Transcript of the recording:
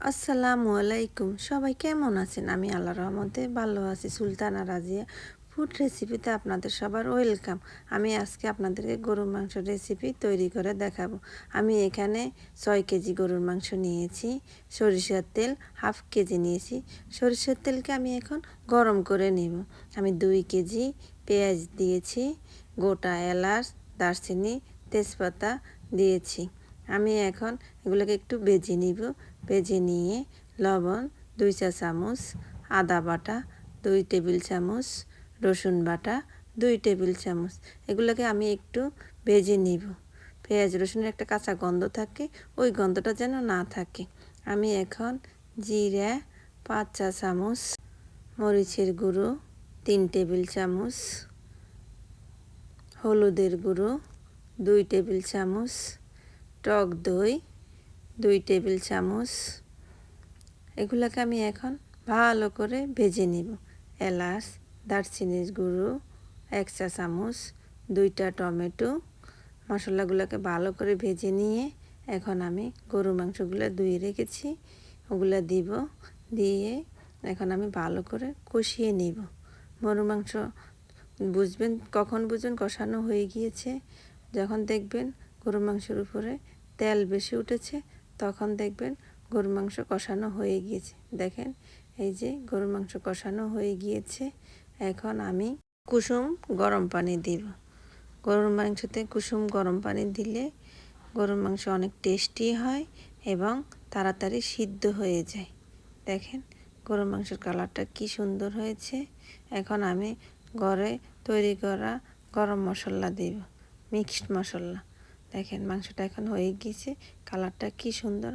আসসালামু আলাইকুম, সবাই কেমন আছেন? আমি আল্লাহর রহমতে ভালো আছি। সুলতানা রাজিয়া ফুড রেসিপিতে আপনাদের সবার ওয়েলকাম। আমি আজকে আপনাদেরকে গরুর মাংস রেসিপি তৈরি করে দেখাবো। আমি এখানে 6 কেজি গরুর মাংস নিয়েছি। সরিষার তেল হাফ কেজি নিয়েছি। সরিষার তেলকে আমি এখন গরম করে নিব। আমি 2 কেজি পেঁয়াজ দিয়েছি, গোটা এলাচ, দারচিনি, তেজপাতা দিয়েছি। আমি এখন এগুলোকে একটু ভেজে নিব। ভেজে নিয়ে লবণ 2 চা চামচ, আদা বাটা 2 টেবিল চামচ, রসুন বাটা 2 টেবিল চামচ, এগুলোকে আমি একটু ভেজে নিব। পেঁয়াজ রসুনের একটা কাঁচা গন্ধ থাকে, ওই গন্ধটা যেন না থাকে। আমি এখন জিরা 5 চা চামচ, মরিচের গুঁড়ো 3 টেবিল চামচ, হলুদের গুঁড়ো 2 টেবিল চামচ, টক দই 2 টেবিল চামচ, এগুলোকে আমি এখন ভালো করে ভেজে নিব। এলাচ, দারচিনির গুঁড়ো 1 চা চামচ, 2টা টমেটো, মশলাগুলোকে ভালো করে ভেজে নিয়ে এখন আমি গরু মাংসগুলো ধুয়ে রেখেছি ওগুলো দিব। দিয়ে এখন আমি ভালো করে কষিয়ে নিব। গরু মাংস কখন বুঝবেন কষানো হয়ে গিয়েছে? যখন দেখবেন গরু মাংসের উপরে তেল বেশি উঠেছে, তখন দেখবেন গরুর মাংস কষানো হয়ে গিয়েছে। দেখেন, এই যে গরুর মাংস কষানো হয়ে গিয়েছে। এখন আমি কুসুম গরম পানি দিব। গরুর মাংসতে কুসুম গরম পানি দিলে গরুর মাংস অনেক টেস্টি হয় এবং তাড়াতাড়ি সিদ্ধ হয়ে যায়। দেখেন গরুর মাংসের কালারটা কি সুন্দর হয়েছে। এখন আমি ঘরে তৈরি করা গরম মশলা দিব, মিক্সড মশলা। দেখেন মাংসটা এখন হয়ে গিয়েছে, কালারটা কি সুন্দর।